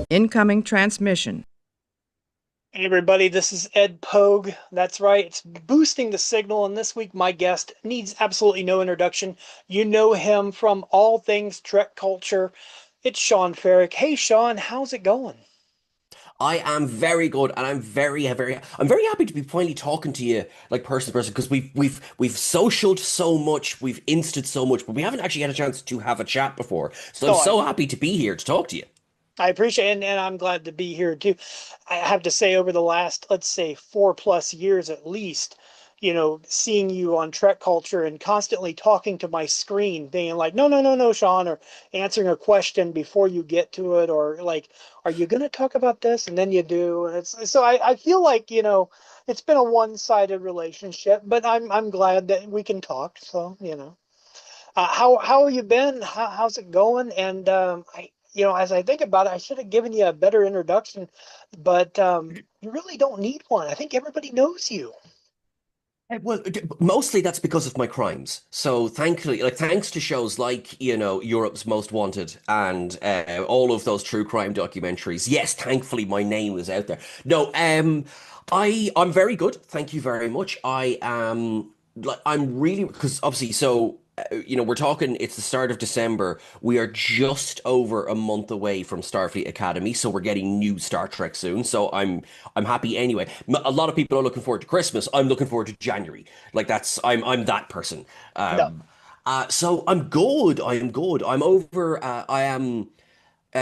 Incoming transmission. Hey everybody, this is Ed Pogue. That's right, it's boosting the signal, and this week my guest needs absolutely no introduction. You know him from all things Trek culture. It's Seán Ferrick. Hey Seán, how's it going? I am very good, and I'm very happy to be finally talking to you like person to person because we've socialed so much, we've insted so much, but we haven't actually had a chance to have a chat before. So I'm No, I so happy to be here to talk to you. I appreciate it, and I'm glad to be here too. I have to say, over the last, let's say, 4+ years at least, seeing you on Trek Culture and constantly talking to my screen, being like, no, no, no, no, Seán, or answering a question before you get to it, or like, are you going to talk about this? And then you do. And it's so I feel like, it's been a one-sided relationship, but I'm glad that we can talk. So, how have you been? How's it going? And as I think about it, I should have given you a better introduction, but you really don't need one. I think everybody knows you. Well, mostly that's because of my crimes. So thankfully, like thanks to shows like, Europe's Most Wanted and all of those true crime documentaries. Yes, thankfully my name is out there. No, I'm very good. Thank you very much. I am like I'm really because obviously we're talking it's the start of December. We are just over a month away from Starfleet Academy, so we're getting new Star Trek soon. So I'm happy anyway. A lot of people are looking forward to Christmas. I'm looking forward to January. Like I'm that person. No. So I'm good. I am good. I'm over. I am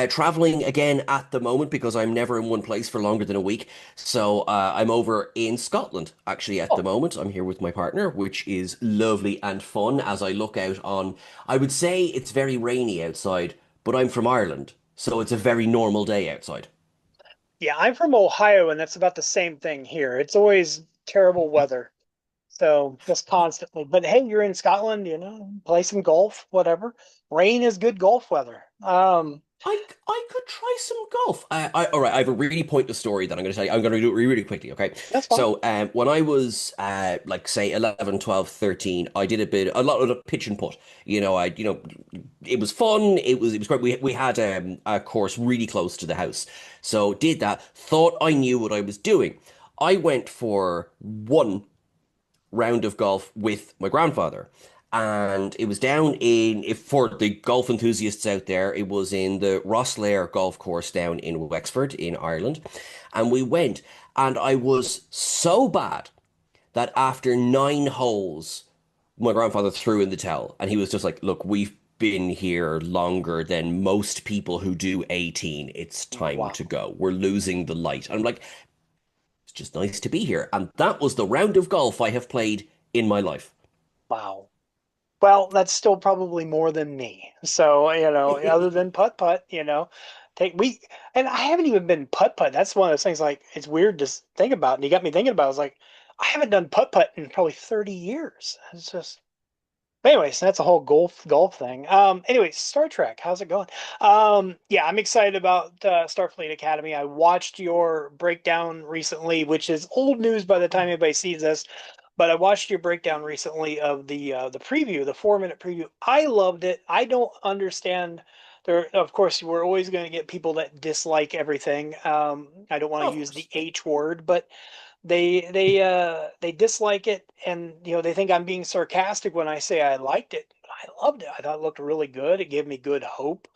traveling again at the moment because I'm never in one place for longer than a week. So I'm over in Scotland actually at the Oh, moment. I'm here with my partner, which is lovely and fun as I look out on. I would say it's very rainy outside, but I'm from Ireland, so it's a very normal day outside. yeah, I'm from Ohio, and that's about the same thing here. It's always terrible weather, so just constantly. But hey, you're in Scotland, play some golf, whatever. Rain is good golf weather. I could try some golf. All right, I have a really pointless story that I'm going to tell you. I'm going to do it really, really quickly, okay? That's fine. So, when I was like say 11, 12, 13, I did a lot of the pitch and putt. It was fun. It was great. We had a course really close to the house. So, did that. Thought I knew what I was doing. I went for one round of golf with my grandfather. And it was down in, if for the golf enthusiasts out there, it was in the Rosslare golf course down in Wexford in Ireland. And we went, and I was so bad that after 9 holes, my grandfather threw in the towel. And he was just like, look, we've been here longer than most people who do 18. It's time to Wow. go. We're losing the light. And I'm like, it's just nice to be here. And that was the round of golf I have played in my life. Wow. Well, that's still probably more than me. So, other than putt putt, take we and I haven't even been putt putt. That's one of those things like it's weird to think about. And you got me thinking about it. I was like, I haven't done putt putt in probably 30 years. It's just but anyways, that's a whole golf thing. Anyways, Star Trek, how's it going? Yeah, I'm excited about Starfleet Academy. I watched your breakdown recently, which is old news by the time anybody sees this. But I watched your breakdown recently of the preview, the 4-minute preview. I loved it. I don't understand. There, of course, we're always going to get people that dislike everything. I don't want to Of use the course. H word, but they dislike it, and they think I'm being sarcastic when I say I liked it. I loved it. I thought it looked really good. It gave me good hope.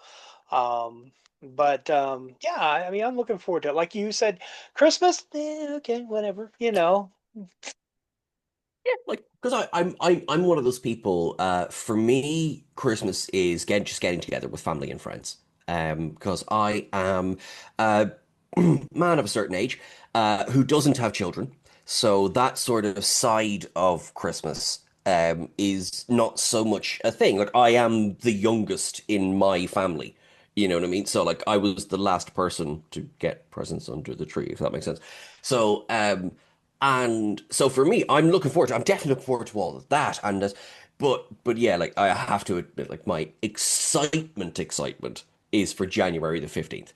But yeah, I mean, I'm looking forward to it. Like you said, Christmas, okay, whatever. Yeah, like because I'm one of those people. For me, Christmas is just getting together with family and friends. Because I am a man of a certain age, who doesn't have children, so that sort of side of Christmas is not so much a thing. Like I am the youngest in my family. You know what I mean? So like I was the last person to get presents under the tree, if that makes sense. So and so for me, I'm definitely looking forward to all of that. But yeah, like I have to admit, like my excitement is for January the 15th.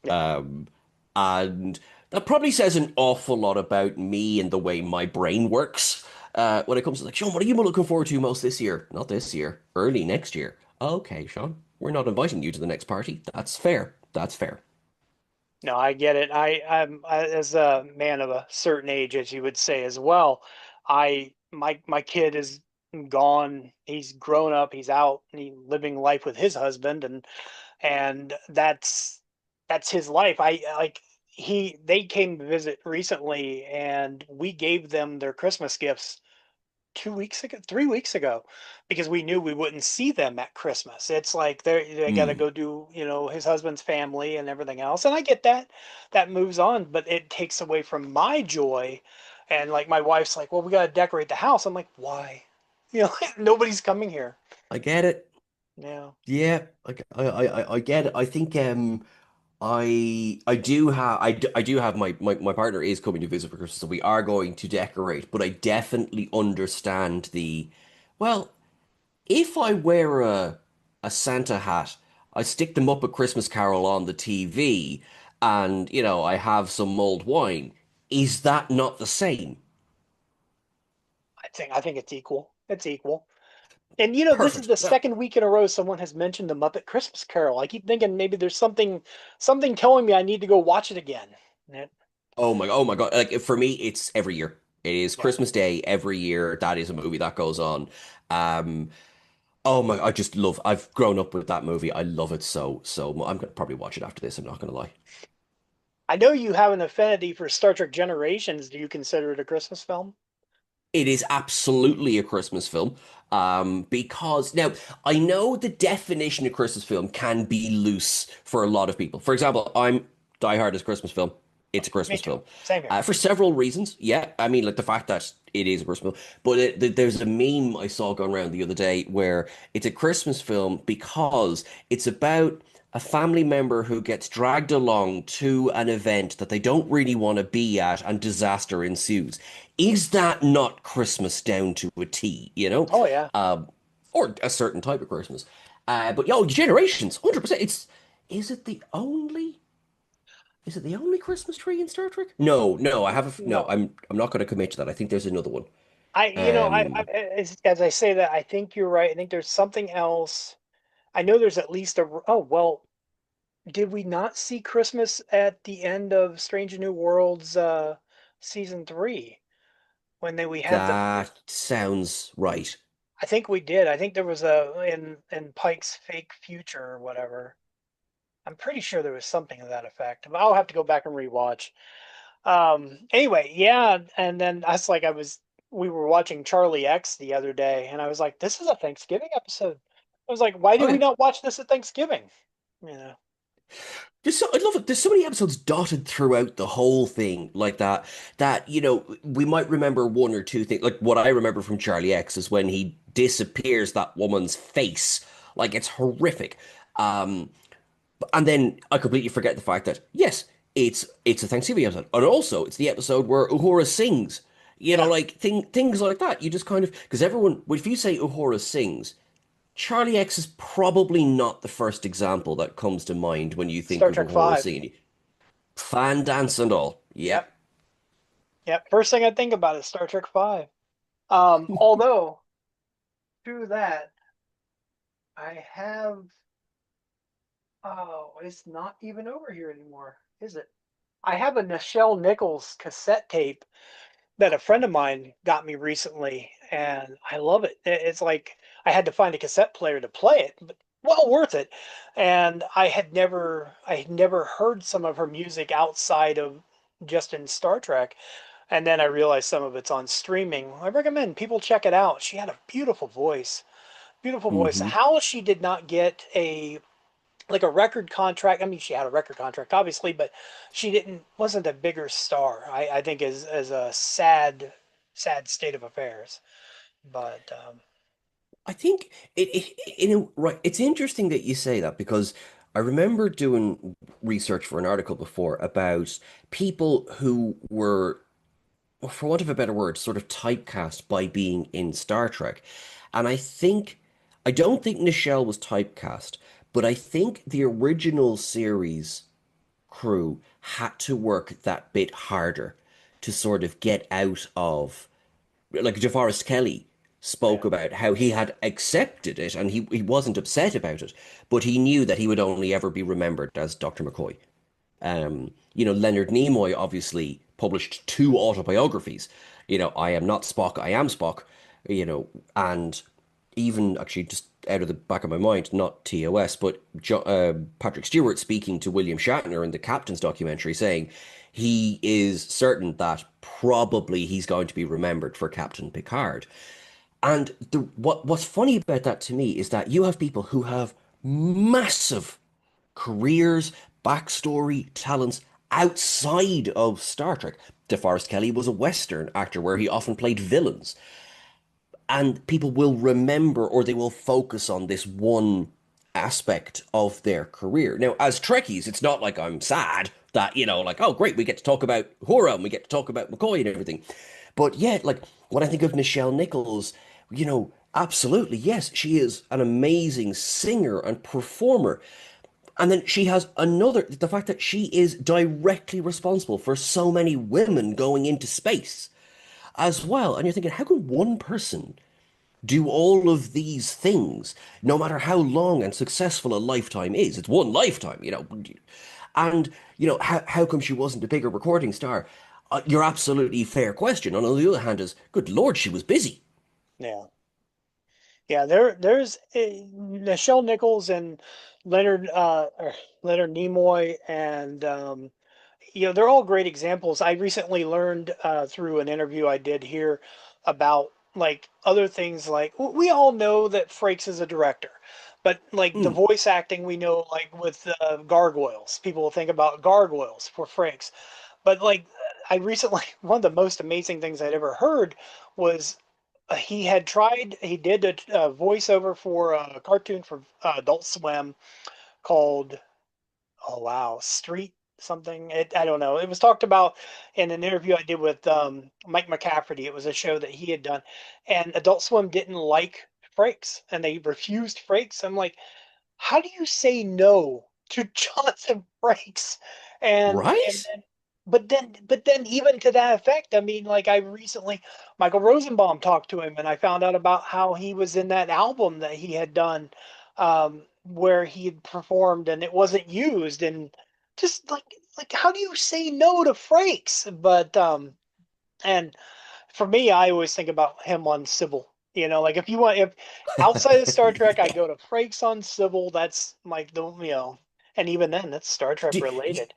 Yeah. Um, and that probably says an awful lot about me and the way my brain works. When it comes to like, Sean, what are you looking forward to most this year? Not this year, early next year. Okay, Sean, we're not inviting you to the next party. That's fair. That's fair. No, I get it. As a man of a certain age, as you would say as well, my kid is gone. He's grown up. He's out. And he's living life with his husband, and that's his life. I like he they came to visit recently, and we gave them their Christmas gifts 2 weeks ago, 3 weeks ago, because we knew we wouldn't see them at Christmas. It's like they got to Hmm. go do, his husband's family and everything else. And I get that moves on, but it takes away from my joy. And like my wife's like, well, we got to decorate the house. I'm like, why? Nobody's coming here. I get it. Yeah. Yeah, I get it. I think I do have my partner is coming to visit for Christmas, so we are going to decorate, but I definitely understand the well, if I wear a Santa hat, I stick them up a Christmas Carol on the TV and I have some mulled wine. Is that not the same? I think it's equal. It's equal. And this is Perfect. the Now, second week in a row someone has mentioned the Muppet Christmas Carol. I keep thinking maybe there's something telling me I need to go watch it again. Yeah. oh my God. Like for me, it's every year. It is Yeah. Christmas Day every year. That is a movie that goes on. Um, oh my, I just love. I've grown up with that movie. I love it so. I'm gonna probably watch it after this. I'm not gonna lie. I know you have an affinity for Star Trek Generations. Do you consider it a Christmas film? It is absolutely a Christmas film. Because now I know the definition of Christmas film can be loose for a lot of people. For example, I'm Die Hard is a Christmas film. It's a Me Christmas too. film. Same here. For several reasons. Yeah, I mean, like the fact that it is a Christmas film. But there's a meme I saw going around the other day where it's a Christmas film because it's about a family member who gets dragged along to an event that they don't really want to be at and disaster ensues. Is that not Christmas down to a T, you know? Oh yeah. Um, or a certain type of Christmas. But yo, Generations, 100%. Is it the only is it the only Christmas tree in Star Trek? No, no, no, No. I'm not going to commit to that. I think there's another one. I Um, as I say that, I think you're right. I think there's something else. I know there's at least oh, well, did we not see Christmas at the end of Strange New Worlds season 3 when we had the that sounds right. I think we did. I think there was a in Pike's fake future or whatever. I'm pretty sure there was something to that effect. I'll have to go back and rewatch. Anyway, yeah, and then that's like we were watching Charlie X the other day, and I was like, this is a Thanksgiving episode. I was like, why did Oh we yeah. not watch this at Thanksgiving? You know. I love it. There's so many episodes dotted throughout the whole thing like that. That we might remember one or two things. Like what I remember from Charlie X is when he disappears that woman's face. Like it's horrific. Um, and then I completely forget the fact that yes, it's a Thanksgiving episode, and also it's the episode where Uhura sings. Yeah, Like things like that. You just kind of because everyone, if you say Uhura sings, Charlie X is probably not the first example that comes to mind when you think Star of Trek Uhura 5. singing. Fan dance and all. Yep, Yep. yep. First thing I think about is Star Trek 5. Although through that, I have. Oh, it's not even over here anymore, is it? I have a Nichelle Nichols cassette tape that a friend of mine got me recently, and I love it. It's like I had to find a cassette player to play it, but well worth it. And I had never heard some of her music outside of just in Star Trek. And then I realized some of it's on streaming. I recommend people check it out. She had a beautiful voice. Beautiful voice. Hmm. How she did not get a record contract. I mean, she had a record contract, obviously, but she wasn't a bigger star. I think as a sad state of affairs. But I think right. It's interesting that you say that because I remember doing research for an article before about people who were, well, for want of a better word, sort of typecast by being in Star Trek. And I don't think Nichelle was typecast, but I think the original series crew had to work that bit harder to sort of get out of, like DeForest Kelly spoke yeah, about how he had accepted it and he wasn't upset about it, but he knew that he would only ever be remembered as Dr. McCoy. Leonard Nimoy obviously published two autobiographies. I am not Spock, I am Spock, you know, and even actually just out of the back of my mind, not TOS, but Patrick Stewart speaking to William Shatner in the Captain's documentary saying he is certain that probably he's going to be remembered for Captain Picard. And what's funny about that to me is that you have people who have massive careers, backstory, talents outside of Star Trek. DeForest Kelley was a Western actor where he often played villains. And people will remember or they will focus on this one aspect of their career. Now, as Trekkies, it's not like I'm sad that, like, oh, great, we get to talk about Uhura and we get to talk about McCoy and everything. But yet, like, when I think of Nichelle Nichols, absolutely, yes, she is an amazing singer and performer. And then she has the fact that she is directly responsible for so many women going into space as well. And you're thinking, how can one person do all of these things, no matter how long and successful a lifetime is? It's one lifetime. And, how come she wasn't a bigger recording star? Your absolutely fair question. And on the other hand is, good Lord, she was busy. Yeah. Yeah, there's Nichelle Nichols and Leonard Nimoy, and they're all great examples. I recently learned through an interview I did here about like other things. Like we all know that Frakes is a director, but like the Mm, voice acting we know, like with Gargoyles, people will think about Gargoyles for Frakes. But like I recently, one of the most amazing things I'd ever heard was he did a voiceover for a cartoon for Adult Swim called, oh wow, Street something. I don't know. It was talked about in an interview I did with Mike McCafferty. It was a show that he had done, and Adult Swim didn't like Frakes, and they refused Frakes. I'm like, how do you say no to Jonathan Frakes? And right? then but then even to that effect, I mean, like I recently Michael Rosenbaum talked to him and I found out about how he was in that album that he had done where he had performed and it wasn't used and just like how do you say no to Frakes? But and for me, I always think about him on Sybil. Like if outside of Star Trek, I go to Frakes on Sybil. That's like and even then, that's Star Trek Do, you, related.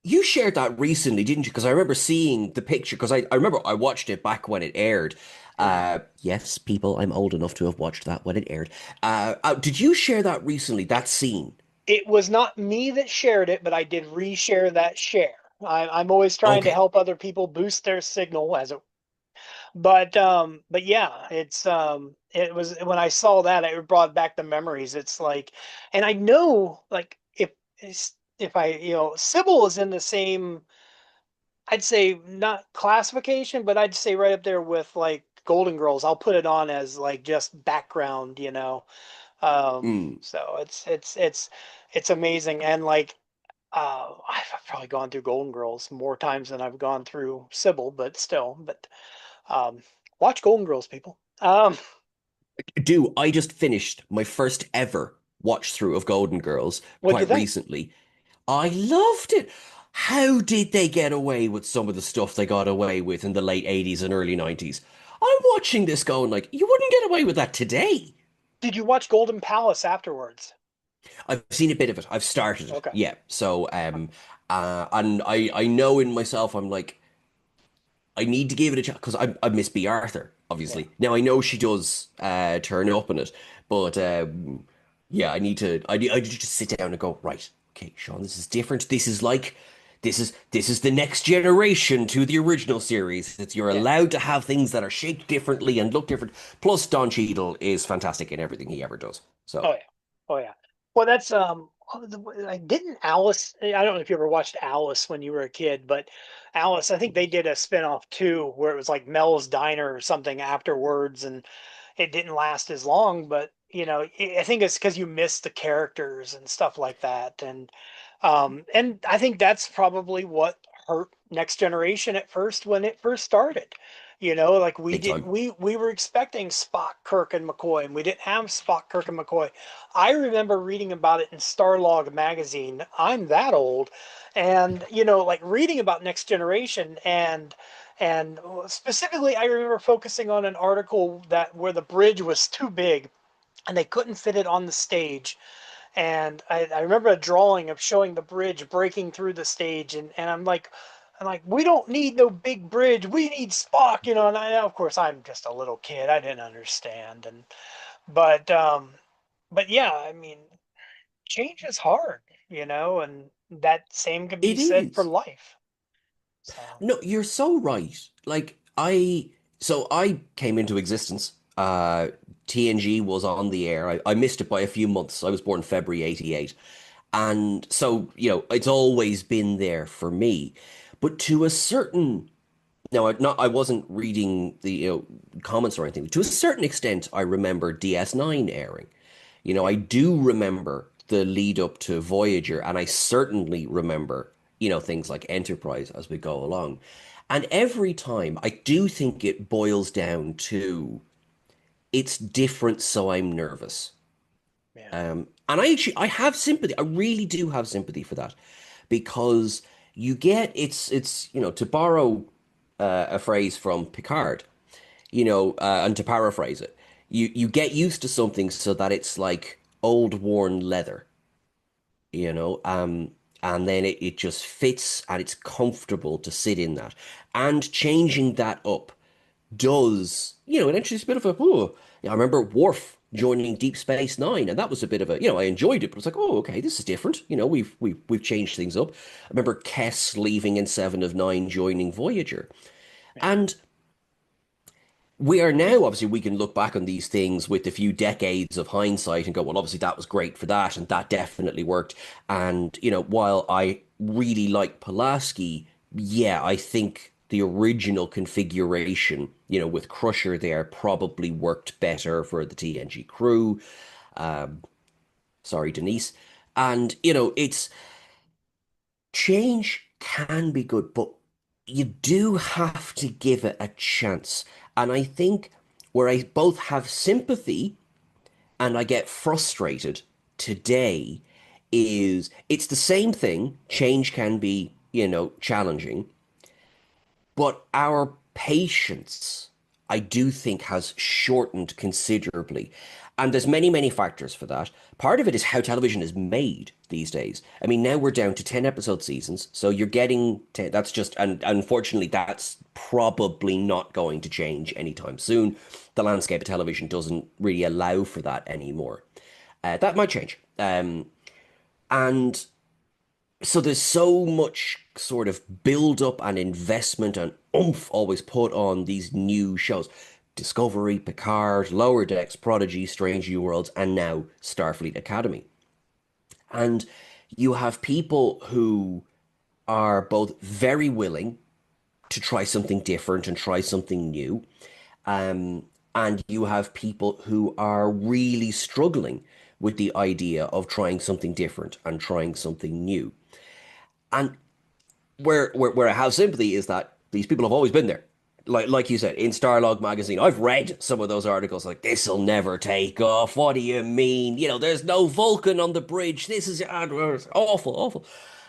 you shared that recently, didn't you? Because I remember seeing the picture, because I remember I watched it back when it aired. Mhm. Yes, people, I'm old enough to have watched that when it aired. Did you share that recently, that scene? It was not me that shared it, but I did reshare that share. I'm always trying to Okay. help other people boost their signal as it. But yeah, it was when I saw that it brought back the memories. It's like, and I know like if I Sybil is in the same I'd say not classification, but I'd say right up there with like Golden Girls. I'll put it on as like just background. Mm. So it's amazing, and like I've probably gone through Golden Girls more times than I've gone through Sybil, but still, but um, watch Golden Girls, people. I just finished my first ever watch through of Golden Girls What'd you quite think? recently. I loved it. How did they get away with some of the stuff they got away with in the late 80s and early 90s? I'm watching this going like, you wouldn't get away with that today. Did you watch Golden Palace afterwards? I've seen a bit of it. I've started it. Okay. Yeah. So and I know in myself I'm like I need to give it a chance because I miss B Arthur, Yeah. obviously. Now I know she does turn up in it, but yeah, I need to just sit down and go, right, okay, Sean, this is different. This is the next generation to the original series. It's you're Yeah. allowed to have things that are shaped differently and look different. Plus Don Cheadle is fantastic in everything he ever does. So Oh yeah. Oh yeah. Well, that's I didn't Alice. I don't know if you ever watched Alice when you were a kid, but Alice, I think they did a spinoff too, where it was like Mel's Diner or something afterwards, and it didn't last as long. But I think it's because you miss the characters and stuff like that, and I think that's probably what hurt Next Generation at first when it first started. Like we big did, time. we were expecting Spock, Kirk, and McCoy, and we didn't have Spock, Kirk, and McCoy. I remember reading about it in Starlog magazine. I'm that old, and like reading about Next Generation, and specifically, I remember focusing on an article that where the bridge was too big and they couldn't fit it on the stage. And I remember a drawing of showing the bridge breaking through the stage, and I'm like, we don't need no big bridge. We need Spock, And of course, I'm just a little kid. I didn't understand, but um, but yeah, I mean, change is hard, and that same can be It said for is. life. So No, you're so right. So I came into existence. TNG was on the air. I missed it by a few months. I was born February 88. And so, it's always been there for me. But to a certain, no, I wasn't reading the, comments or anything. To a certain extent, I remember DS9 airing. yeah, I do remember the lead up to Voyager, and I certainly remember, things like Enterprise as we go along. And every time, I do think it boils down to it's different, so I'm nervous. yeah, And I have sympathy. I really do have sympathy for that because you get it's to borrow a phrase from Picard, and to paraphrase it, you get used to something so that it's like old worn leather, you know, um, and then it just fits and it's comfortable to sit in that. And changing that up does, it introduces a bit of a, oh, yeah, I remember Worf joining Deep Space Nine, and that was a bit of a, I enjoyed it, but it was like, oh, okay, this is different. We've changed things up. I remember Kess leaving in Seven of Nine, joining Voyager. yeah, And we are now, obviously, we can look back on these things with a few decades of hindsight and go, well, obviously, that was great for that, and that definitely worked. And, while I really like Pulaski, yeah, I think the original configuration, with Crusher there probably worked better for the TNG crew. Sorry, Denise. And, it's change can be good, but you do have to give it a chance. And I think where I both have sympathy and I get frustrated today is it's the same thing. Change can be, challenging, but our patience, I do think, has shortened considerably. And there's many, many factors for that. Part of it is how television is made these days. I mean, now we're down to 10 episode seasons. So you're getting 10, that's just, and unfortunately, that's probably not going to change anytime soon. The landscape of television doesn't really allow for that anymore. That might change. And so there's so much sort of build up and investment and oomph always put on these new shows. Discovery, Picard, Lower Decks, Prodigy, Strange New Worlds, and now Starfleet Academy. And you have people who are both very willing to try something different and try something new. And you have people who are really struggling with the idea of trying something different and trying something new. And where I have sympathy is that these people have always been there. Like you said, in Starlog magazine, I've read some of those articles like this'll never take off. What do you mean? There's no Vulcan on the bridge. This is awful, awful.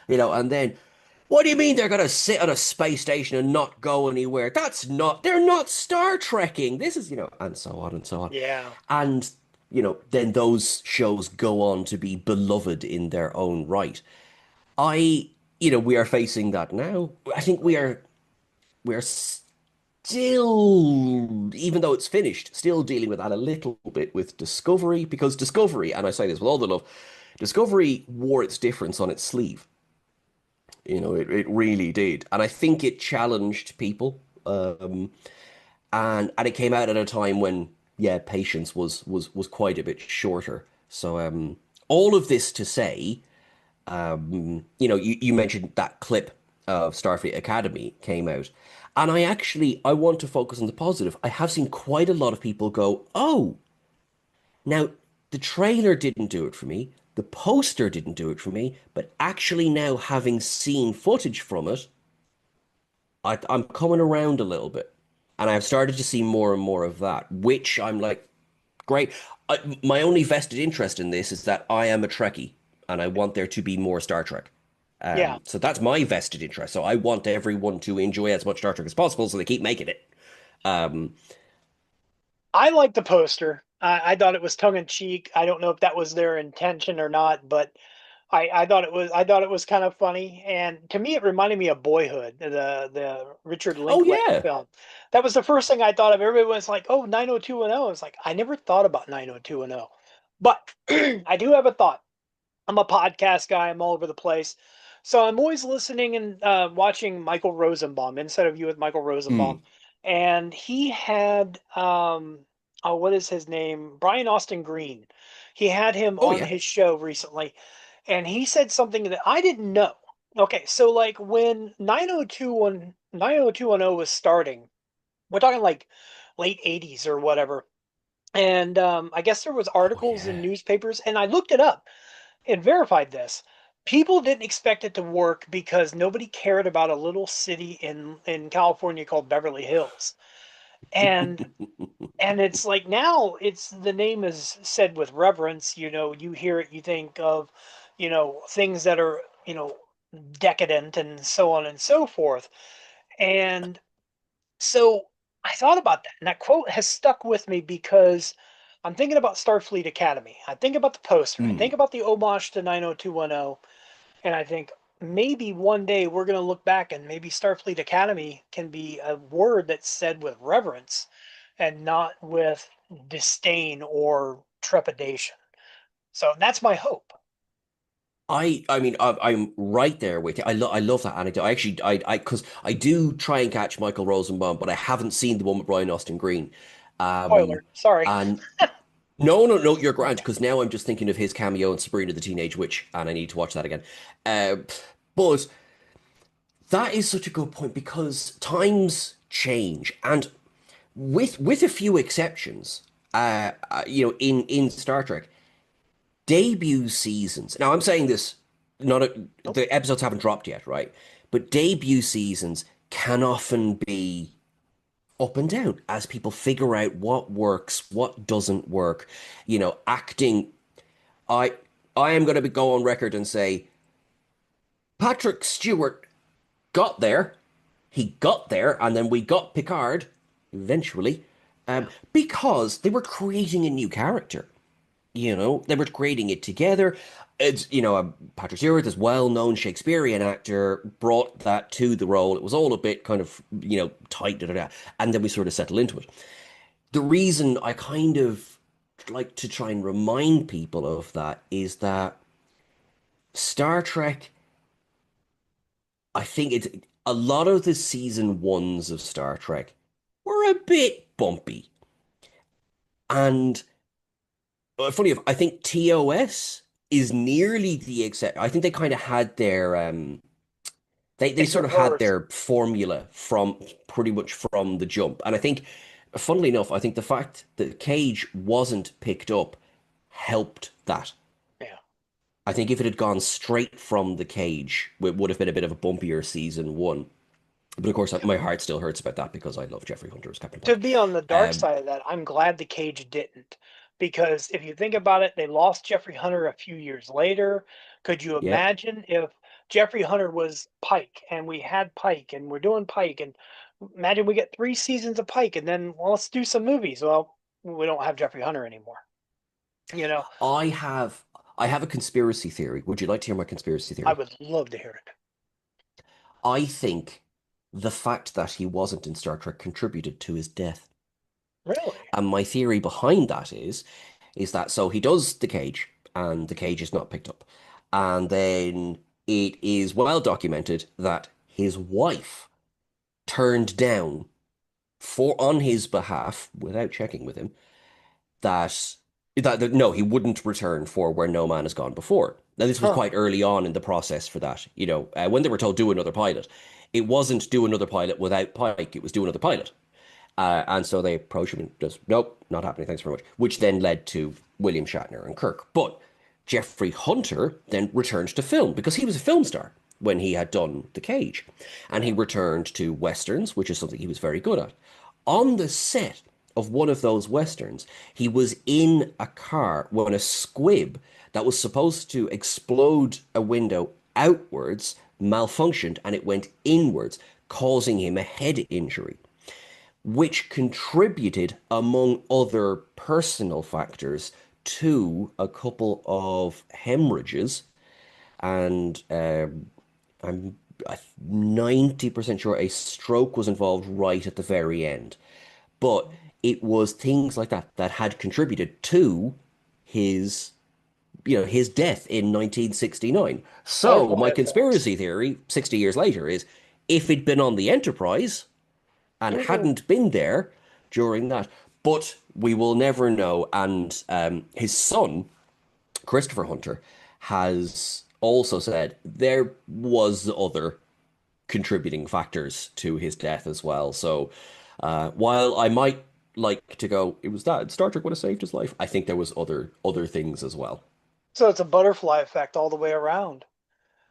And then what do you mean they're gonna sit on a space station and not go anywhere? They're not Star Trekking. This is, and so on and so on. yeah, And, then those shows go on to be beloved in their own right. I, we are facing that now. I think we are still, even though it's finished, still dealing with that a little bit with Discovery because Discovery, and I say this with all the love, Discovery wore its difference on its sleeve. It really did, and I think it challenged people. And it came out at a time when, yeah, patience was quite a bit shorter. So all of this to say. You mentioned that clip of Starfleet Academy came out. And I want to focus on the positive. I have seen quite a lot of people go, oh, now the trailer didn't do it for me. The poster didn't do it for me. But actually now having seen footage from it, I'm coming around a little bit. And I've started to see more and more of that, which I'm like, great. My only vested interest in this is that I am a Trekkie and I want there to be more Star Trek. Yeah. So that's my vested interest. So I want everyone to enjoy as much Star Trek as possible, so they keep making it. Um, I like the poster. I thought it was tongue in cheek. I don't know if that was their intention or not, but I thought it was kind of funny. And to me, it reminded me of Boyhood, the Richard oh Linklater yeah. film. That was the first thing I thought of. Everybody was like, "Oh, 90210." It's like I never thought about 90210, but I do have a thought. I'm a podcast guy. I'm all over the place. So I'm always listening and watching Michael Rosenbaum, Inside of You with Michael Rosenbaum. Mm. And he had, oh, what is his name? Brian Austin Green. He had him Oh on yeah. his show recently. And he said something that I didn't know. Okay, so like when 90210 was starting, we're talking like late 80s or whatever. And I guess there was Oh articles in yeah. newspapers, and I looked it up and verified this. People didn't expect it to work because nobody cared about a little city in California called Beverly Hills. And it's like now it's the name is said with reverence, you hear it, you think of, things that are, decadent and so on and so forth. And so I thought about that, and that quote has stuck with me because I'm thinking about Starfleet Academy. I think about the poster. I Mm. think about the homage to 90210, and I think maybe one day we're going to look back and maybe Starfleet Academy can be a word that's said with reverence and not with disdain or trepidation. So that's my hope. I mean, I'm right there with you. I love that anecdote. I actually, because I do try and catch Michael Rosenbaum, but I haven't seen the one with Brian Austin Green. Spoiler. Sorry. And no, you're grand. Because now I'm just thinking of his cameo in Sabrina the Teenage Witch, and I need to watch that again. But that is such a good point because times change, and with a few exceptions, in Star Trek debut seasons. Now I'm saying this, not Nope. the episodes haven't dropped yet, right? But debut seasons can often be up and down as people figure out what works, what doesn't work. Acting. I I am going to go on record and say Patrick Stewart got there. He got there, and then we got Picard eventually, Yeah. because they were creating a new character. They were creating it together. It's, Patrick Stewart, this well-known Shakespearean actor, brought that to the role. It was all a bit kind of, tight, da, da, da, and then we sort of settle into it. The reason I kind of like to try and remind people of that is that Star Trek, I think it's a lot of the season ones of Star Trek were a bit bumpy. And funny enough, I think TOS is nearly the except. I think they kind of had their they Things sort get of had worse. their formula from pretty much from the jump. And I think, funnily enough, I think the fact that Cage wasn't picked up helped that. Yeah. I think if it had gone straight from the Cage, it would have been a bit of a bumpier season one. But of course, my heart still hurts about that because I love Jeffrey Hunter as Captain To Pike. be on the dark Um, side of that, I'm glad the cage didn't. Because if you think about it, they lost Jeffrey Hunter a few years later. Could you yeah, imagine if Jeffrey Hunter was Pike and we had Pike and we're doing Pike, and imagine we get 3 seasons of Pike and then, well, let's do some movies. Well, we don't have Jeffrey Hunter anymore. You know, I have I have a conspiracy theory. Would you like to hear my conspiracy I theory? would love to hear it. I think the fact that he wasn't in Star Trek contributed to his death. Really? And my theory behind that is that so he does the cage and the cage is not picked up. And then it is well documented that his wife turned down for on his behalf without checking with him that no, he wouldn't return for Where No Man Has Gone Before. Now, this was Huh. quite early on in the process for that. When they were told do another pilot, it wasn't do another pilot without Pike. It was do another pilot. And so they approached him and just, nope, not happening. Thanks very much. Which then led to William Shatner and Kirk. But Jeffrey Hunter then returned to film because he was a film star when he had done The Cage. And he Yeah. returned to Westerns, which is something he was very good at. On the set of one of those westerns, he was in a car when a squib that was supposed to explode a window outwards malfunctioned and it went inwards, causing him a head injury, which contributed, among other personal factors, to a couple of hemorrhages. And I'm 90% sure a stroke was involved right at the very end. But it was things like that that had contributed to his, his death in 1969. So Butterfly my effects. conspiracy theory, 60 years later, is if he'd been on the Enterprise and Mm. hadn't been there during that, but we will never know. And his son, Christopher Hunter, has also said there was other contributing factors to his death as well. So while I might like to go, it was that Star Trek would have saved his life, I think there was other things as well. So it's a butterfly effect all the way around.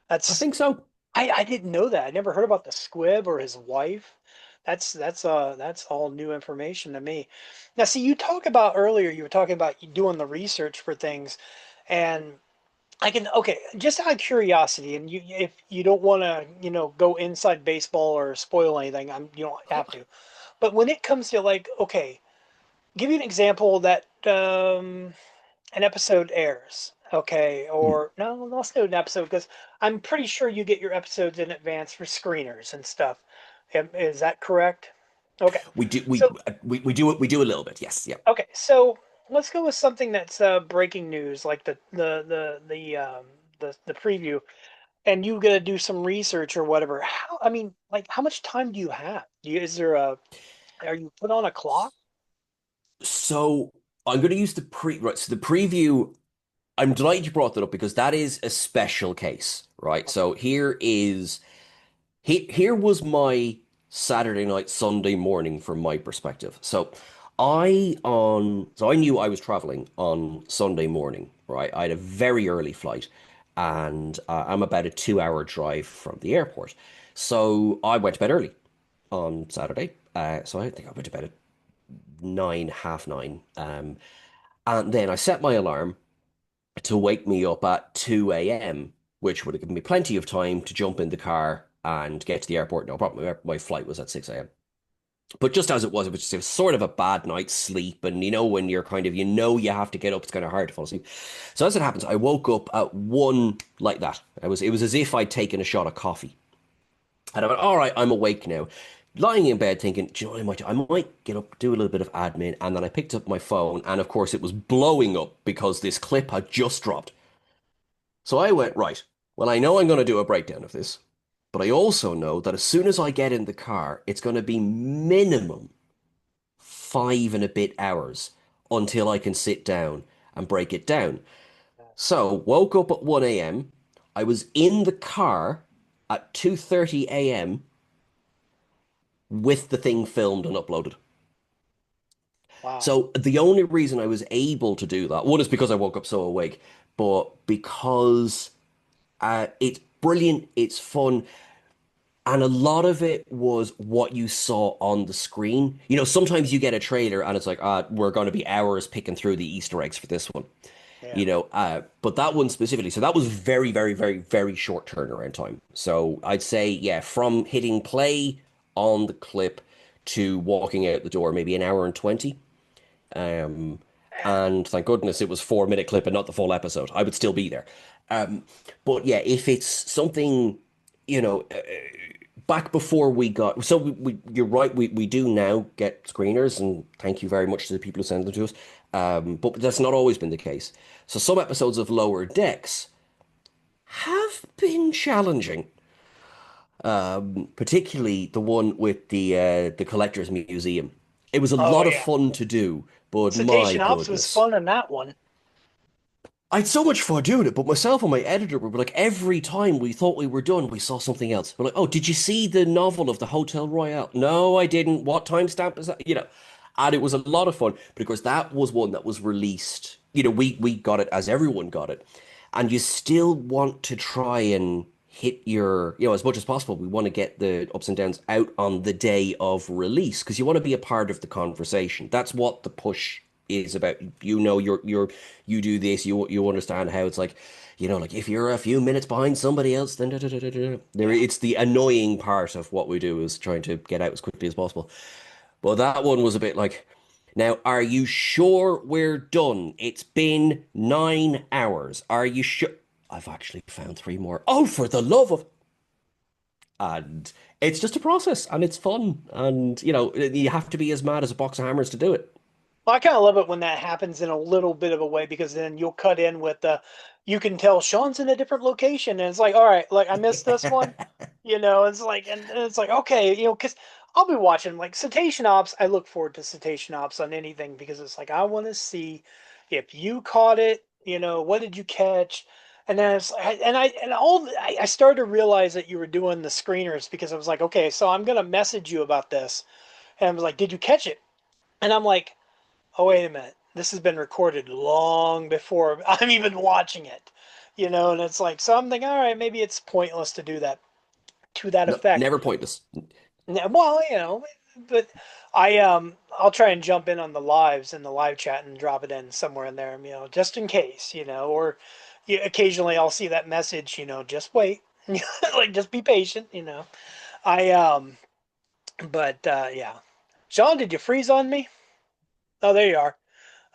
I That's think so. I didn't know that. I never heard about the squib or his wife. That's all new information to me. Now, see, you talk about earlier. You were talking about you doing the research for things, and I can okay. Just out of curiosity, and you if you don't want to go inside baseball or spoil anything, you don't have to. But when it comes to like okay, give you an example that an episode airs. Okay, Mhm. or no, let's do an episode because I'm pretty sure you get your episodes in advance for screeners and stuff. Is that correct? Okay, We do so we do a little bit. Yes, yeah. so let's go with something that's breaking news, like the preview, and you got to do some research or whatever. How I mean, like, how much time do you have? Is there a are you put on a clock? So I'm going to use the pre right. So the preview. I'm delighted you brought that up because that is a special case, right? Okay. So here was my Saturday night, Sunday morning from my perspective. So I knew I was traveling on Sunday morning, right? I had a very early flight, and I'm about a 2 hour drive from the airport. So I went to bed early on Saturday. So I think I went to bed at 9, half 9. And then I set my alarm to wake me up at 2 a.m., which would have given me plenty of time to jump in the car and get to the airport. No problem. My flight was at 6 a.m. But just as it was sort of a bad night's sleep. And when you're kind of, you have to get up, it's kind of hard to fall asleep. So as it happens, I woke up at 1 like that. It was as if I'd taken a shot of coffee. And I went, all right, I'm awake now. Lying in bed thinking, do you know what I might do? I might get up, do a little bit of admin. And then I picked up my phone. And of course, it was blowing up because this clip had just dropped. So I went, right, well, I know I'm going to do a breakdown of this, but I also know that as soon as I get in the car, it's going to be minimum 5 and a bit hours until I can sit down and break it down. So woke up at 1 a.m. I was in the car at 2:30 a.m. with the thing filmed and uploaded. Wow. So the only reason I was able to do that, one is because I woke up so awake, but because it's brilliant, it's fun. And a lot of it was what you saw on the screen. Sometimes you get a trailer and it's like, we're going to be hours picking through the Easter eggs for this one. Yeah. But that one specifically, so that was very, very, very, very short turnaround time. So I'd say, yeah, from hitting play on the clip to walking out the door, maybe an hour and 20. Um, and thank goodness it was 4 minute clip and not the full episode. I would still be there. Um, but yeah, if it's something, you know, uh, back before we got, so you're right, we do now get screeners, and thank you very much to the people who send them to us. But that's not always been the case. So some episodes of Lower Decks have been challenging, particularly the one with the Collector's Museum. It was a Oh lot of yeah. fun to do, but my Cetacean Ops was goodness. fun in that one. I had so much fun doing it, but myself and my editor were like, every time we thought we were done, we saw something else. We're like, oh, did you see the novel of the Hotel Royale? No, I didn't. What timestamp is that? And it was a lot of fun. But of course, that was one that was released. We got it as everyone got it. And you still want to try and hit your, as much as possible, we want to get the ups and downs out on the day of release because you want to be a part of the conversation. That's what the push is about. You do this, you understand how it's like, like if you're a few minutes behind somebody else, then Yeah. it's the annoying part of what we do is trying to get out as quickly as possible. But that one was a bit like, now, are you sure we're done? It's been 9 hours. Are you sure? I've actually found three more. Oh, for the love of... And it's just a process and it's fun. And, you have to be as mad as a box of hammers to do it. Well, I kind of love it when that happens in a little bit of a way because then you'll cut in with you can tell Sean's in a different location and it's like, all right, like I missed this one, it's like, and it's like, okay, because I'll be watching like Cetacean Ops. I look forward to Cetacean Ops on anything because it's like, I want to see if you caught it, what did you catch? And then it's I started to realize that you were doing the screeners because I was like, okay, so I'm gonna message you about this, and I was like, did you catch it? And I'm like, oh, wait a minute. This has been recorded long before I'm even watching it, and it's like, so I'm thinking, all right, maybe it's pointless to do that to that No, effect. never pointless. Well, but I'll try and jump in on the lives in the live chat and drop it in somewhere in there, just in case, or occasionally I'll see that message, just wait, like just be patient, I but yeah. Sean, did you freeze on me? Oh, there you are.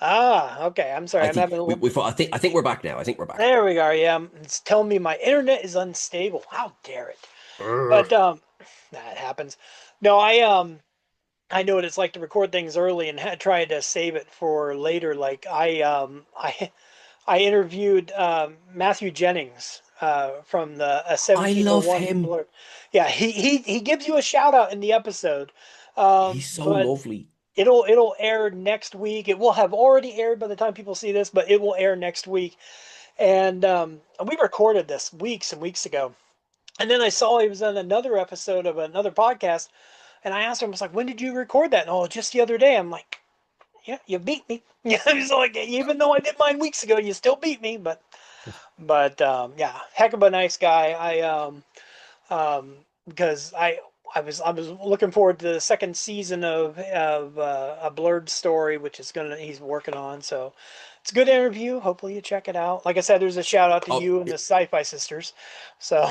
Ah, okay. I'm sorry. I I'm think having a we, little. we I think we're back now. I think we're back. There we go. Yeah, it's telling me my internet is unstable. How dare it? Urgh. But that happens. No, I know what it's like to record things early and try to save it for later. Like I interviewed Matthew Jennings from the I love 1701 him. Blur. Yeah, he gives you a shout out in the episode. He's so But lovely. it'll air next week. It will have already aired by the time people see this, but it will air next week. And we recorded this weeks and weeks ago. And then I saw he was on another episode of another podcast, and I asked him, I was like, "When did you record that?" Oh, just the other day. I'm like, "Yeah, you beat me." Yeah, he's like, "Even though I did mine weeks ago, you still beat me." But yeah, heck of a nice guy. Because I was looking forward to the second season of a Blurred Story, which is he's working on. So it's a good interview. Hopefully you check it out. Like I said, there's a shout out to Oh, you and the Sci-Fi Sisters. So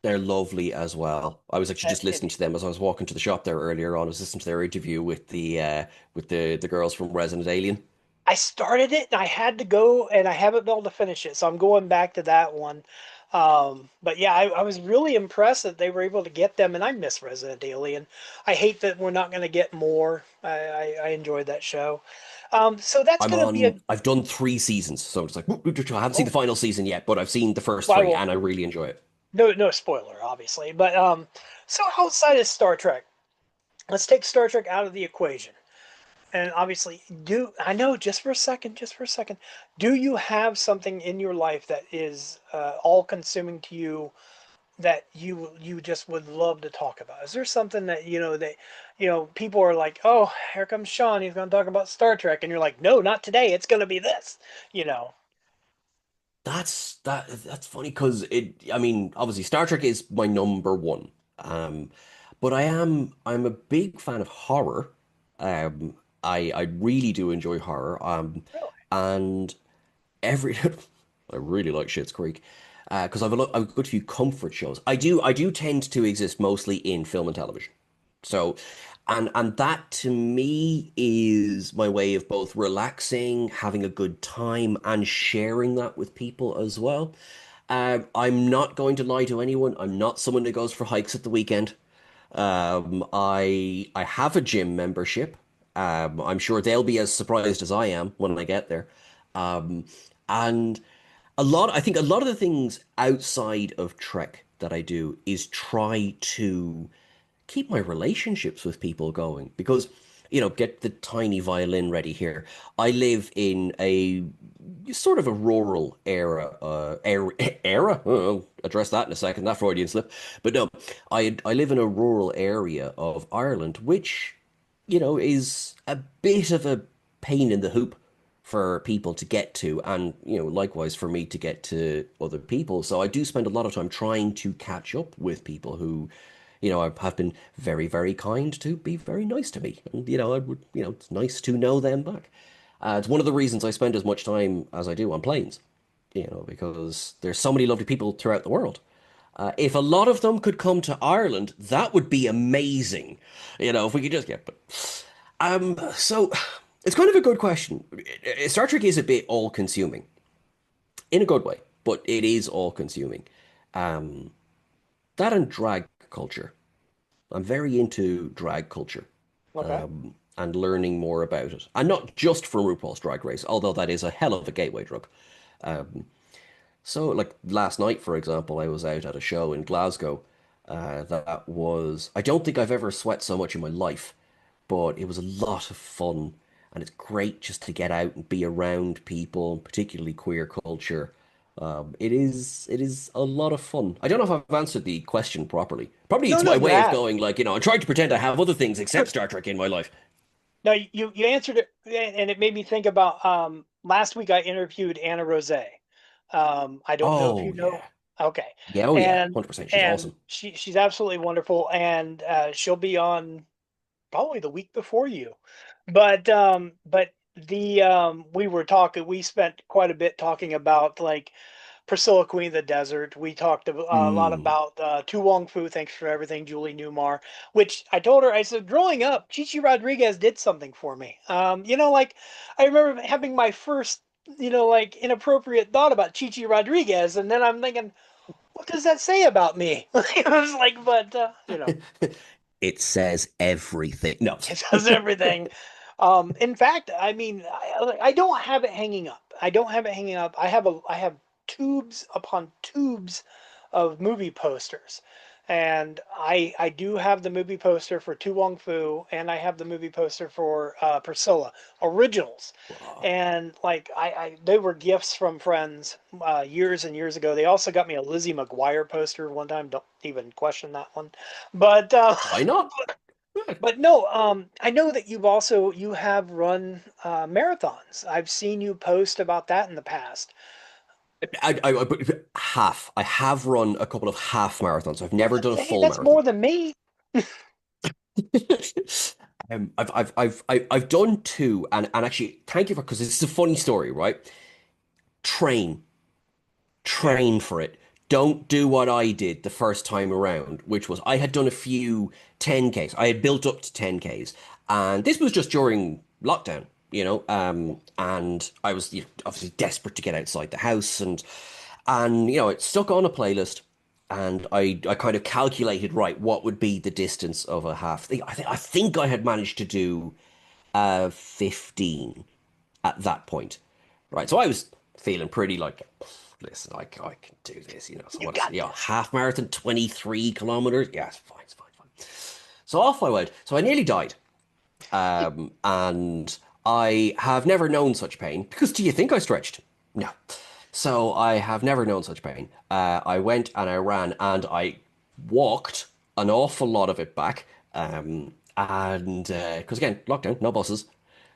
they're lovely as well. I was actually just it, listening to them as I was walking to the shop there earlier on. I was listening to their interview with the girls from Resident Alien. I started it and I had to go and I haven't been able to finish it, so I'm going back to that one. But yeah, I was really impressed that they were able to get them, and I miss Resident Alien. I hate that we're not going to get more. I enjoyed that show. So that's going to be a I've done 3 seasons, so it's like I haven't seen the oh, final season yet, but I've seen the first well, I three won't. and I really enjoy it. No spoiler, obviously. But so outside of Star Trek, let's take Star Trek out of the equation. And obviously, do I know just for a second, do you have something in your life that is all consuming to you that you just would love to talk about? Is there something that people are like, oh, here comes Sean, he's going to talk about Star Trek, and you're like, no, not today, it's going to be this, you know? That's funny because I mean, obviously Star Trek is my number one. Um, but I'm a big fan of horror. I really do enjoy horror. Really? And every I really like Schitt's Creek. Because I've a good few comfort shows. I do tend to exist mostly in film and television. So, and that to me is my way of both relaxing, having a good time, and sharing that with people as well. I'm not going to lie to anyone. I'm not someone that goes for hikes at the weekend. I have a gym membership. I'm sure they'll be as surprised as I am when I get there. Um, and I think a lot of the things outside of Trek that I do is try to keep my relationships with people going because, get the tiny violin ready here. I live in a sort of a rural era. I'll address that in a second, that Freudian slip. But no, I live in a rural area of Ireland, which, is a bit of a pain in the hoop for people to get to, and likewise for me to get to other people. So I do spend a lot of time trying to catch up with people who, have been very, very kind to be very nice to me, and I would, it's nice to know them back. It's one of the reasons I spend as much time as I do on planes, because there's so many lovely people throughout the world. If a lot of them could come to Ireland, that would be amazing. If we could just get. But so it's kind of a good question. Star Trek is a bit all-consuming in a good way, but it is all-consuming. Um, that and drag culture. I'm very into drag culture, Okay. and learning more about it, and not just from RuPaul's Drag Race, although that is a hell of a gateway drug. So, like last night, for example, I was out at a show in Glasgow. That was, I don't think I've ever sweat so much in my life, but it was a lot of fun. And it's great just to get out and be around people, particularly queer culture. It is a lot of fun. I don't know if I've answered the question properly. Probably No, it's no, my you way of have. going, like, I'm trying to pretend I have other things except Star Trek in my life. No, you answered it, and it made me think about last week I interviewed Anna Rose. I don't know if you Oh, know. yeah. Okay, Yeah, oh, yeah. and 100%. She's awesome. she's absolutely wonderful, and she'll be on probably the week before you. But the we were talking. We spent quite a bit talking about like Priscilla, Queen of the Desert. We talked a lot Mm. about Tu Wong Fu, Thanks for Everything, Julie Newmar, which I told her, I said, growing up, Chichi Rodriguez did something for me. Like I remember having my first, like inappropriate thought about Chichi Rodriguez. And then I'm thinking, what does that say about me? I was like, but, It says everything. No. it does everything. In fact, I mean, I don't have it hanging up. I don't have it hanging up. I have tubes upon tubes of movie posters, and I do have the movie poster for Tu Wong Fu, and I have the movie poster for Priscilla originals, and like they were gifts from friends years and years ago. They also got me a Lizzie McGuire poster one time. Don't even question that one, but. Why not? But no, I know that you have run marathons. I've seen you post about that in the past. I have run a couple of half marathons. I've never done a Hey, full that's marathon. more than me. I've done two, and actually, thank you for, because this is a funny story, right? Train, Yeah. train for it. Don't do what I did the first time around, which was I had done a few 10Ks. I had built up to 10Ks, and this was just during lockdown, and I was, obviously desperate to get outside the house, and it stuck on a playlist, and I kind of calculated, right, what would be the distance of a half. I think I had managed to do 15 at that point, right? So I was feeling pretty like, listen, I can do this, So You what is got it? this. Half marathon, 23 kilometers. Yeah, it's fine, it's fine, fine. So off I went. So I nearly died. And I have never known such pain, because do you think I stretched? No. So I have never known such pain. I went and I ran and I walked an awful lot of it back. And because again, lockdown, no buses.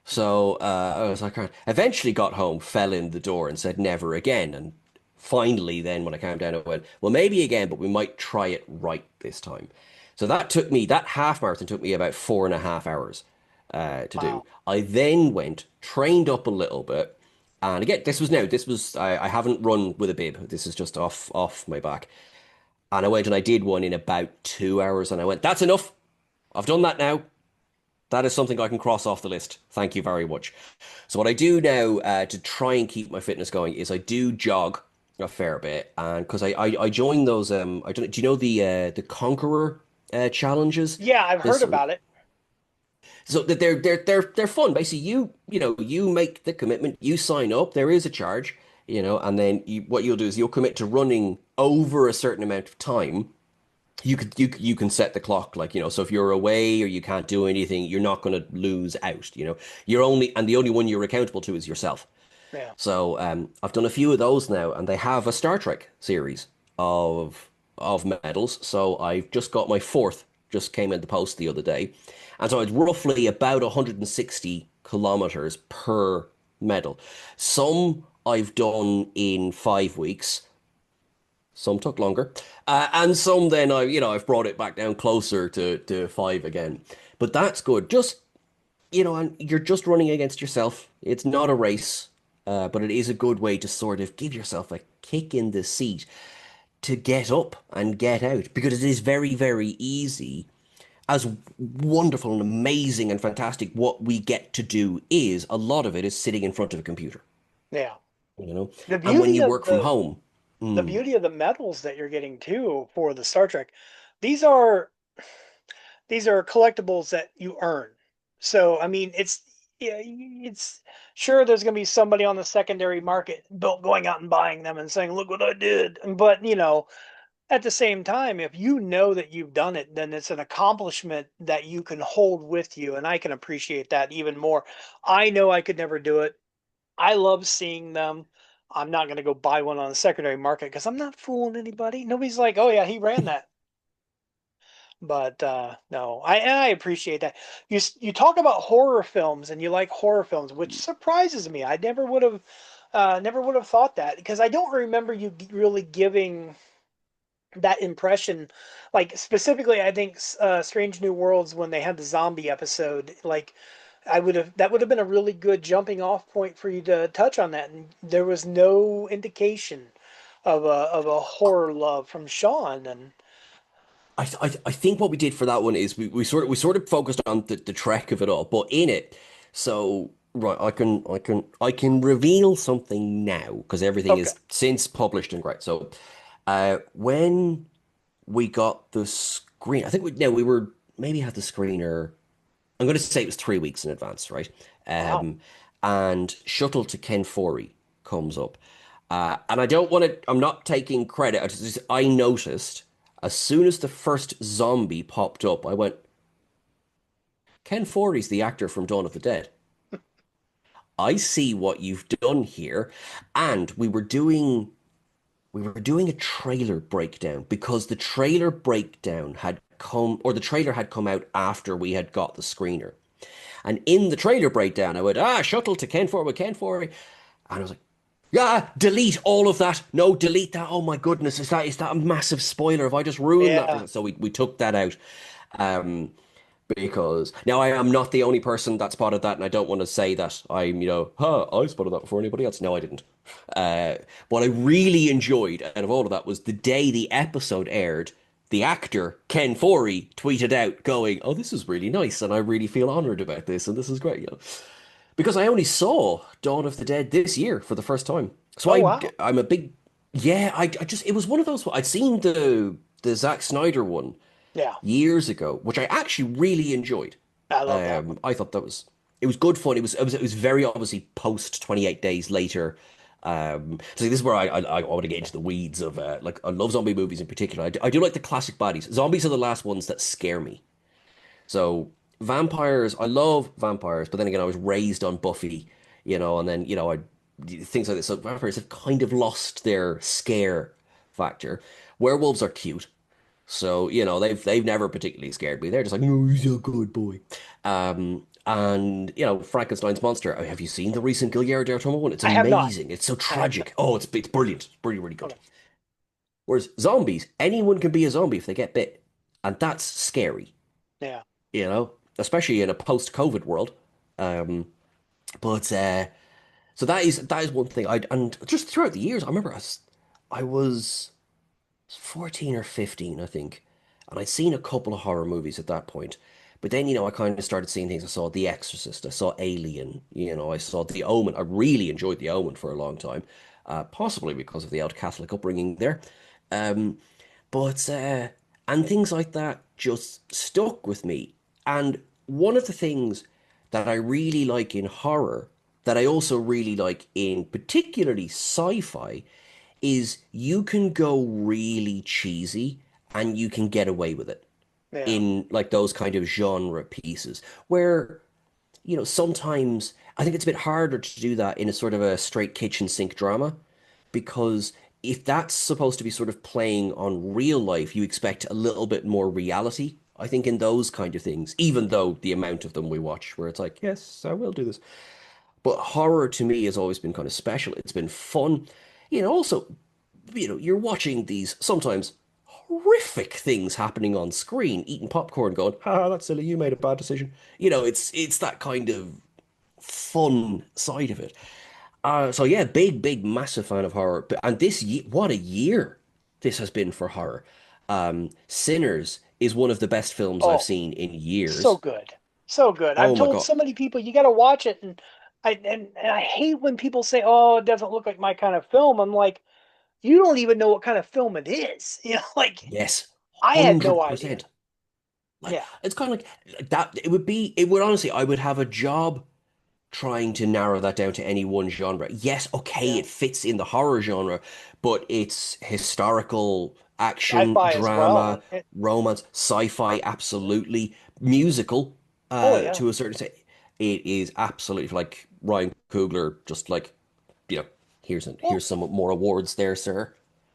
So I was like, "Right." Eventually got home, fell in the door, and said never again. And finally, then when I came down, I went, well, maybe again, but we might try it right this time. So that half marathon took me about 4.5 hours to do. Wow. I then went, trained up a little bit, and again, I haven't run with a bib. This is just off my back. And I went and I did one in about 2 hours, and I went, that's enough. I've done that now. That is something I can cross off the list. Thank you very much. So what I do now to try and keep my fitness going is I do jog a fair bit, and because I join those I don't, do you know the Conqueror challenges? Yeah, I've heard This about it. so that they're fun. Basically, you make the commitment, you sign up. There is a charge, and then what you'll do is you'll commit to running over a certain amount of time. You can set the clock, like, so if you're away or you can't do anything, you're not going to lose out. The only one you're accountable to is yourself. Yeah. So I've done a few of those now, and they have a Star Trek series of medals. So I've just got my fourth, just came in the post the other day, and so it's roughly about 160 kilometers per. medal. Some I've done in 5 weeks. Some took longer, and some then I've brought it back down closer to five again. But that's good. Just and you're just running against yourself. It's not a race, but it is a good way to sort of give yourself a kick in the seat to get up and get out because it is very, very easy. As wonderful and amazing and fantastic what we get to do is, a lot of it is sitting in front of a computer, Yeah. you know? The And when beauty you of work from the home, the mm, beauty of the medals that you're getting too for the Star Trek, these are these are collectibles that you earn. So I mean, it's yeah, it's sure there's going to be somebody on the secondary market going out and buying them and saying, "Look what I did." But at the same time, if you know that you've done it, then it's an accomplishment that you can hold with you, and I can appreciate that even more. I know I could never do it. I love seeing them. I'm not going to go buy one on the secondary market because I'm not fooling anybody. Nobody's like, "Oh yeah, he ran that." But no, I appreciate that. You talk about horror films and you like horror films, which surprises me. I never would have thought that because I don't remember you really giving that impression. Like specifically, I think Strange New Worlds when they had the zombie episode, like I would have that would have been a really good jumping off point for you to touch on that, and there was no indication of a horror love from Sean, and I think what we did for that one is we sort of focused on the trek of it all, but in it, so right, I can reveal something now because everything okay, is since published and great. So, when we got the screen, I think we were maybe had the screener. I'm going to say it was 3 weeks in advance, right? wow, Um, and Shuttle to Ken Forey comes up. And I don't want to, I'm not taking credit. I noticed as soon as the first zombie popped up, I went, Ken Forey's the actor from Dawn of the Dead. I see what you've done here. And we were doing a trailer breakdown because the trailer breakdown had come, or the trailer had come out after we had got the screener. And in the trailer breakdown, I went, shuttle to Ken Forey with Ken Forey. And I was like, yeah, delete all of that. No, delete that. Oh my goodness, is that a massive spoiler? Have I just ruined that yeah, for? So we took that out. Um, because now I am not the only person that spotted that, and I don't want to say that I spotted that before anybody else. No, I didn't. Uh, what I really enjoyed out of all of that was the day the episode aired, the actor Ken Forey tweeted out going, "Oh, this is really nice, and I really feel honored about this, and this is great." Because I only saw Dawn of the Dead this year for the first time, so oh I wow, I'm a big yeah. I just it was one of those. I'd seen the Zack Snyder one yeah, years ago, which I actually really enjoyed. I love that one. I thought that it was good fun. It was very obviously post 28 days later. So this is where I want to get into the weeds of like I love zombie movies in particular. I do like the classic bodies. Zombies are the last ones that scare me. So vampires, I love vampires, but then again, I was raised on Buffy, and then I things like this. So vampires have kind of lost their scare factor. Werewolves are cute. So, they've never particularly scared me. They're just like, no, he's a good boy. And Frankenstein's monster. Have you seen the recent Guillermo del Toro one? It's I have not. amazing. It's so I have not. tragic. Oh, it's brilliant. It's really, really good. Okay. Whereas zombies, anyone can be a zombie if they get bit. And that's scary, Yeah. especially in a post-COVID world. Um, but so that is one thing. And just throughout the years, I remember I was 14 or 15, I think. And I'd seen a couple of horror movies at that point. But then, I kind of started seeing things. I saw The Exorcist, I saw Alien, I saw The Omen. I really enjoyed The Omen for a long time, possibly because of the old Catholic upbringing there. Um, but and things like that just stuck with me. And one of the things that I really like in horror, that I also really like in particularly sci-fi, is you can go really cheesy and you can get away with it Yeah. in like those kind of genre pieces where sometimes I think it's a bit harder to do that in a sort of a straight kitchen sink drama because if that's supposed to be sort of playing on real life, you expect a little bit more reality. I think in those kind of things, even though the amount of them we watch where it's like, yes, I will do this. But horror to me has always been kind of special. It's been fun. Also, you're watching these sometimes horrific things happening on screen, eating popcorn, going, "Ha, that's silly. You made a bad decision." It's that kind of fun side of it. So yeah, big, massive fan of horror. And this year, what a year this has been for horror. Sinners is one of the best films I've Oh, seen in so years. good. So good. I've Oh my told God. so many people you got to watch it, and I hate when people say, "Oh, it doesn't look like my kind of film." I'm like, "You don't even know what kind of film it is." Like Yes, I had no idea. 100%. Like Yeah. it's kind of like that. It would honestly, I would have a job trying to narrow that down to any one genre. Yes, okay, Yeah. it fits in the horror genre, but it's historical, action, Sci-fi as well. drama, romance, sci-fi, absolutely, musical, Oh yeah. to a certain extent. It is absolutely like Ryan Coogler, just like, you know, Well, here's some more awards there, sir.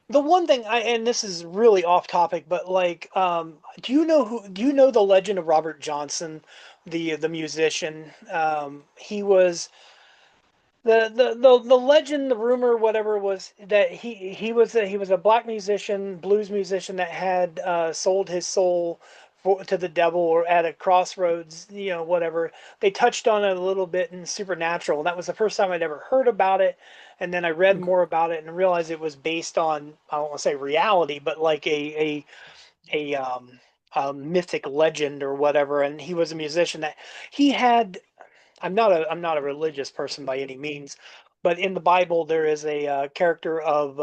the one thing and this is really off topic, but like, do you know the legend of Robert Johnson, the musician? He was the legend, the rumor, whatever was that he was a black musician, blues musician that had sold his soul to the devil or at a crossroads, whatever. They touched on it a little bit in Supernatural. That was the first time I'd ever heard about it, and then I read Okay. more about it and realized it was based on, I don't want to say reality, but like a mythic legend or whatever. And he was a musician that he had. I'm not a religious person by any means, but in the Bible there is a character of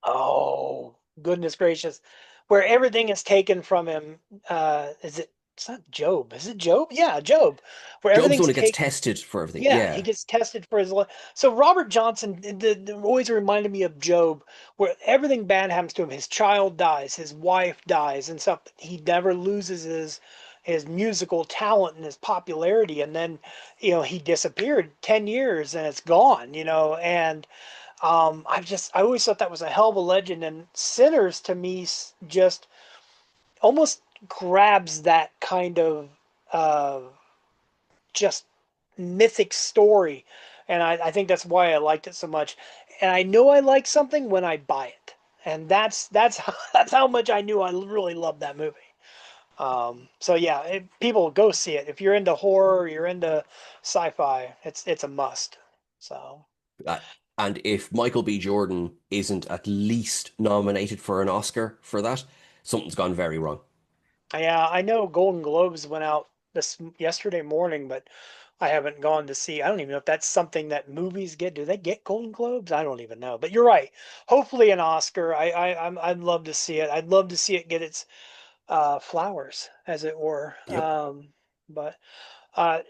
oh goodness gracious, where everything is taken from him. Is it? It's not Job. Is it Job? Yeah, Job. Where Job's the one everything's who gets taken. tested for everything. Yeah, he Yeah. gets tested for his life. So Robert Johnson always reminded me of Job, where everything bad happens to him. His child dies, his wife dies, and stuff. He never loses his musical talent and his popularity. And then, he disappeared 10 years and it's gone. And I always thought that was a hell of a legend. And Sinners to me just almost grabs that kind of uh, just mythic story, and I think that's why I liked it so much. And I know I like something when I buy it, and that's that's how much I knew I really loved that movie. So yeah, people go see it if you're into horror, you're into sci-fi. It's a must. So Uh, and if Michael B. Jordan isn't at least nominated for an Oscar for that, something's gone very wrong. yeah, I know Golden Globes went out this yesterday morning, but I haven't gone to see. I don't even know if that's something that movies get. Do they get Golden Globes? I don't even know. But you're right. Hopefully an Oscar. I'd love to see it. I'd love to see it get its flowers, as it were. Yep. But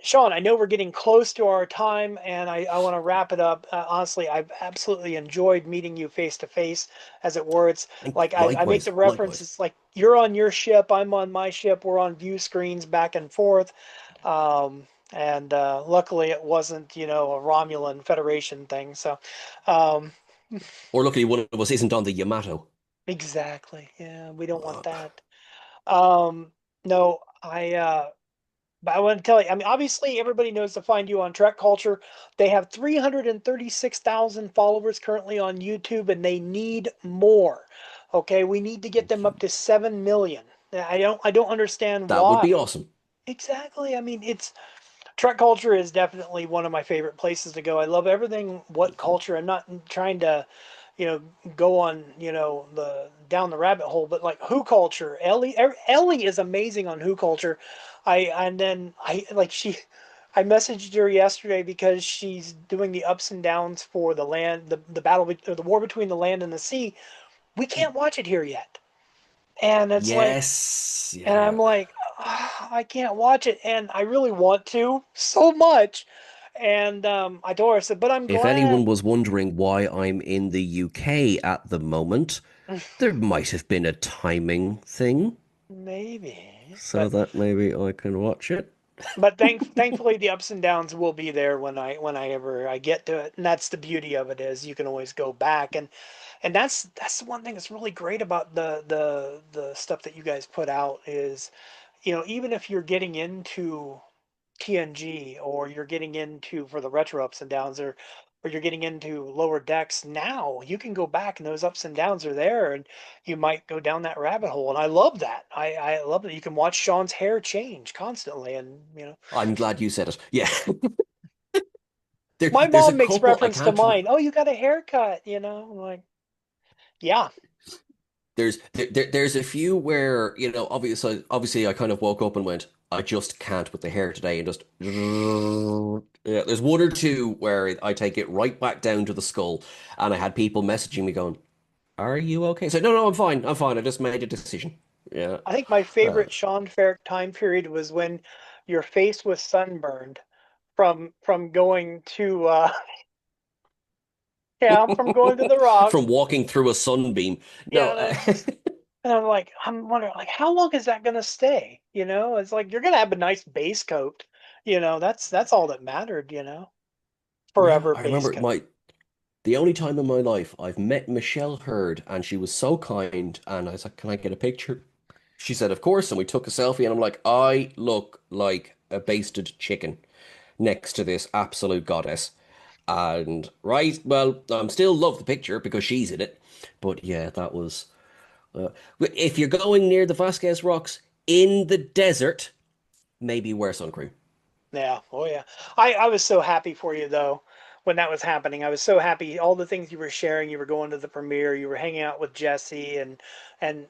Sean, I know we're getting close to our time, and I want to wrap it up. Honestly, I've absolutely enjoyed meeting you face to face, as it were. It's like I make Likewise, the reference. likewise. It's like you're on your ship, I'm on my ship. We're on view screens back and forth. And luckily, it wasn't, a Romulan Federation thing. So, um, Or luckily, one of us isn't on the Yamato. exactly. Yeah, we don't want Uh, that. No, but I want to tell you, I mean, obviously, everybody knows to find you on Trek Culture. They have 336,000 followers currently on YouTube, and they need more. Okay, we need to get thank them up you. to 7 million. I don't understand That would why. be awesome. Exactly. I mean, Trek Culture is definitely one of my favorite places to go. I love everything what Thank you. culture. I'm not trying to, you know, go on, the down the rabbit hole, but like Who Culture, Ellie is amazing on Who Culture. And then I like I messaged her yesterday because she's doing the ups and downs for the land, the battle, or the war between the land and the sea. We can't watch it here yet, and it's like, Yes. and I'm Yeah. like, "Ah, I can't watch it, and I really want to so much." And I told her, I said, but I'm If anyone glad. was wondering why I'm in the UK at the moment, there might have been a timing thing Maybe, so that maybe I can watch it. but thankfully the ups and downs will be there when I ever I get to it, and that's the beauty of it is you can always go back, and that's the one thing that's really great about the stuff that you guys put out is, even if you're getting into TNG, or you're getting into for the retro ups and downs, or you're getting into lower decks now, you can go back and those ups and downs are there, and you might go down that rabbit hole. And I love that. I love that you can watch Sean's hair change constantly, and I'm glad you said it. Yeah. my There's a mom makes couple I reference to can't. mine. Oh, you got a haircut, I'm like, yeah. There's a few where, obviously I kind of woke up and went, I just can't with the hair today, and just yeah. There's one or two where I take it right back down to the skull, and I had people messaging me going, "Are you okay?" So no, no, I'm fine. I'm fine. I just made a decision. Yeah. I think my Uh, favorite Sean Ferrick time period was when your face was sunburned from going to yeah, from going to the Rock. from walking through a sunbeam. No, Yeah, and it's just, and I'm like, I'm wondering, like, how long is that gonna stay? It's like you're gonna have a nice base coat. That's all that mattered. yeah, Forever I base remember coat. the only time in my life I've met Michelle Hurd, and she was so kind, and I was like, "Can I get a picture?" She said, "Of course," and we took a selfie, and I'm like, "I look like a basted chicken next to this absolute goddess." And right, well, I'm still love the picture because she's in it, but yeah, that was. If you're going near the Vasquez Rocks in the desert, maybe wear sun cream. Yeah. Oh yeah. I was so happy for you though when that was happening. I was so happy. All the things you were sharing, you were going to the premiere, you were hanging out with Jesse and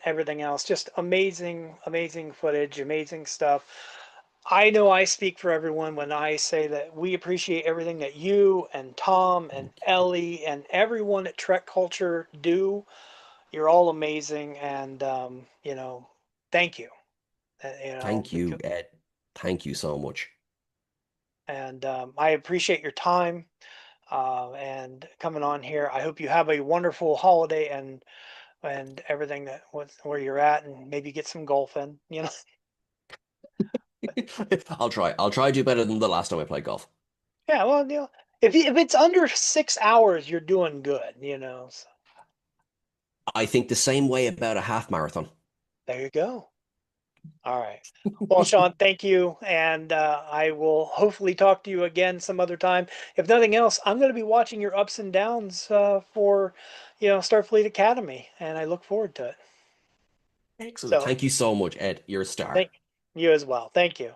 everything else. Just amazing, amazing footage, amazing stuff. I know I speak for everyone when I say that we appreciate everything that you and Tom and Ellie and everyone at Trek Culture do. You're all amazing, and thank you. Thank you, Ed. Thank you so much. And I appreciate your time and coming on here. I hope you have a wonderful holiday and everything that with where you're at, and maybe get some golf in. I'll try. I'll try to do better than the last time I played golf. Yeah, well, if it's under 6 hours, you're doing good. So I think the same way about a half marathon. there you go. All right. Well, Sean, thank you, and I will hopefully talk to you again some other time. If nothing else, I'm going to be watching your ups and downs for, Starfleet Academy, and I look forward to it. Excellent. So, Thank you so much, Ed. You're a star. thank you as well. Thank you.